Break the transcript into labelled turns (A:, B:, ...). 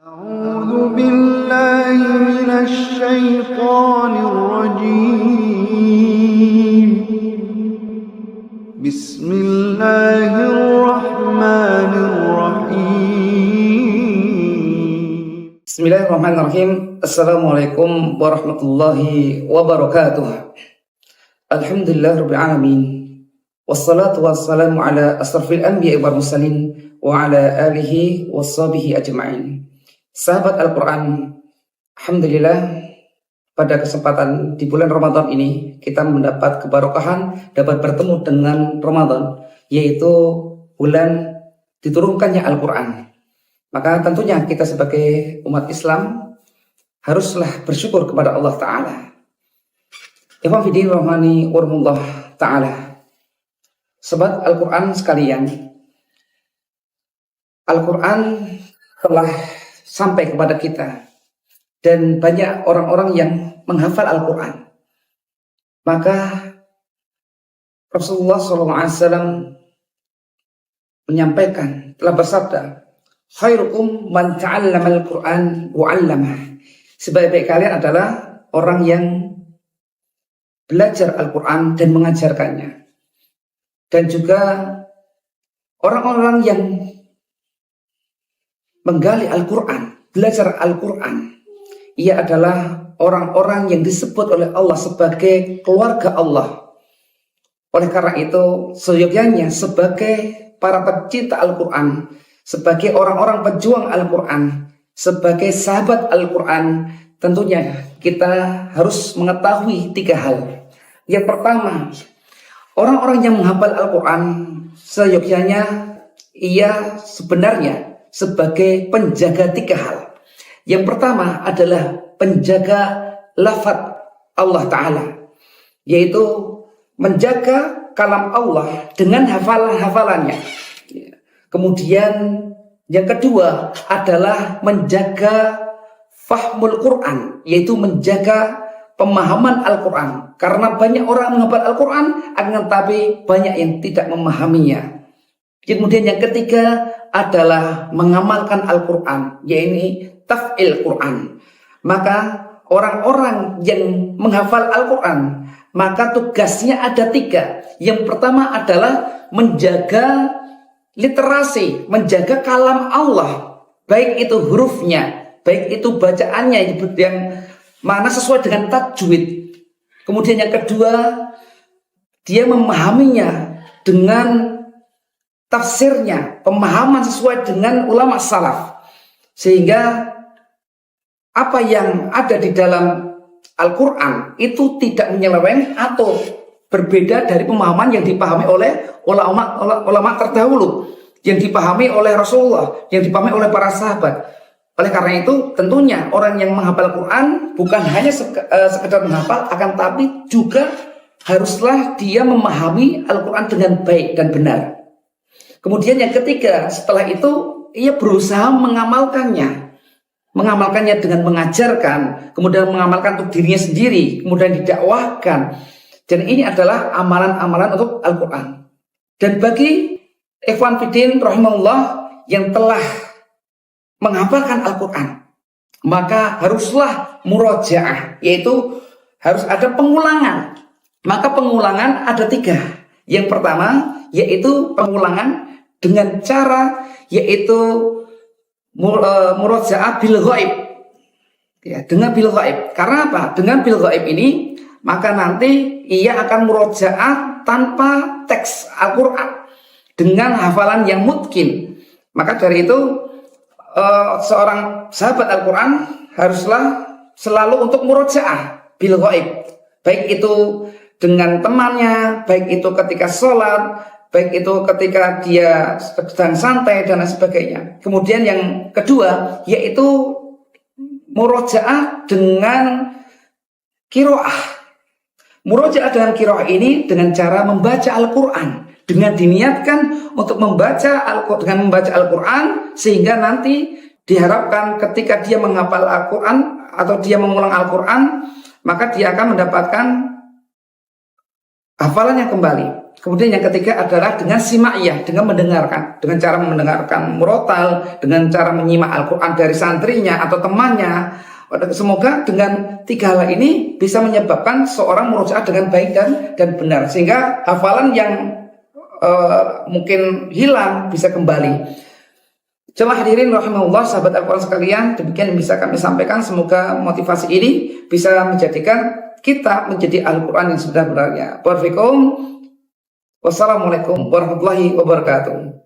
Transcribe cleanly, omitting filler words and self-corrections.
A: أعوذ بالله من الشيطان الرجيم بسم الله الرحمن الرحيم
B: Bismillahirrahmanirrahim. Assalamualaikum warahmatullahi wabarakatuh. Alhamdulillahirabbil alamin. Wassalatu wassalamu ala asrafil anbiya'i wal mursalin wa ala alihi washabihi ajma'in. Sahabat Al-Qur'an, alhamdulillah pada kesempatan di bulan Ramadan ini kita mendapat keberkahan dapat bertemu dengan Ramadan, yaitu bulan diturunkannya Al-Qur'an. Maka tentunya kita sebagai umat Islam haruslah bersyukur kepada Allah Ta'ala. Ikhwan fiddin rahmani warahmatullah Ta'ala. Sobat Al-Quran sekalian, Al-Quran telah sampai kepada kita dan banyak orang-orang yang menghafal Al-Quran. Maka Rasulullah SAW menyampaikan, telah bersabda, khairukum man ta'allamal Qur'an wa 'allamah. Sebaik-baik kalian adalah orang yang belajar Al-Qur'an dan mengajarkannya. Dan juga orang-orang yang menggali Al-Qur'an, belajar Al-Qur'an. Ia adalah orang-orang yang disebut oleh Allah sebagai keluarga Allah. Oleh karena itu, seyogyanya sebagai para pecinta Al-Qur'an, sebagai orang-orang pejuang Al-Quran, sebagai sahabat Al-Quran, tentunya kita harus mengetahui tiga hal. Yang pertama, orang-orang yang menghafal Al-Quran seyogyanya ia sebenarnya sebagai penjaga tiga hal. Yang pertama adalah penjaga lafaz Allah Ta'ala, yaitu menjaga kalam Allah dengan hafalannya. Kemudian yang kedua adalah menjaga fahmul Quran, yaitu menjaga pemahaman Al-Quran. Karena banyak orang menghafal Al-Quran, akan tetapi banyak yang tidak memahaminya. Kemudian yang ketiga adalah mengamalkan Al-Quran, yaitu taf'il Quran. Maka orang-orang yang menghafal Al-Quran, maka tugasnya ada tiga. Yang pertama adalah menjaga literasi, menjaga kalam Allah, baik itu hurufnya, baik itu bacaannya yang mana sesuai dengan tajwid. Kemudian yang kedua, dia memahaminya dengan tafsirnya, pemahaman sesuai dengan ulama salaf, sehingga apa yang ada di dalam Al-Quran itu tidak menyeleweng atau berbeda dari pemahaman yang dipahami oleh ulama terdahulu, yang dipahami oleh Rasulullah, yang dipahami oleh para sahabat. Oleh karena itu, tentunya orang yang menghafal Quran bukan hanya sekedar menghafal, akan tapi juga haruslah dia memahami Al-Quran dengan baik dan benar. Kemudian yang ketiga, setelah itu ia berusaha mengamalkannya dengan mengajarkan, kemudian mengamalkan untuk dirinya sendiri, kemudian didakwahkan. Dan ini adalah amalan-amalan untuk Al-Quran. Dan bagi ikhwan fiddin rahimahullah yang telah menghafalkan Al-Quran, maka haruslah murojaah, yaitu harus ada pengulangan. Maka pengulangan ada tiga. Yang pertama yaitu pengulangan dengan cara yaitu murojaah bil ghaib. Ya, dengan bil ghaib. Karena apa? Dengan bil ghaib ini maka nanti ia akan murojaah tanpa teks Al-Quran dengan hafalan yang mungkin. Maka dari itu seorang sahabat Al-Quran haruslah selalu untuk murojaah bil ghaib, baik itu dengan temannya, baik itu ketika sholat, baik itu ketika dia sedang santai dan lain sebagainya. Kemudian yang kedua yaitu murojaah dengan qiraah. Murojaah dengan qiraah ini dengan cara membaca Al-Quran, dengan diniatkan untuk membaca Al-Quran, sehingga nanti diharapkan ketika dia menghafal Al-Quran atau dia mengulang Al-Quran, maka dia akan mendapatkan hafalannya kembali. Kemudian yang ketiga adalah dengan simaiyah, dengan mendengarkan, dengan cara mendengarkan murotal, dengan cara menyimak Al-Quran dari santrinya atau temannya. Semoga dengan 3 hal ini bisa menyebabkan seorang murojaah dengan baik dan benar, sehingga hafalan yang mungkin hilang bisa kembali. Jemaah hadirin rahimahullah, sahabat Al-Quran sekalian, demikian yang bisa kami sampaikan. Semoga motivasi ini bisa menjadikan kita menjadi Al-Quran yang sebenarnya. Wassalamualaikum warahmatullahi wabarakatuh.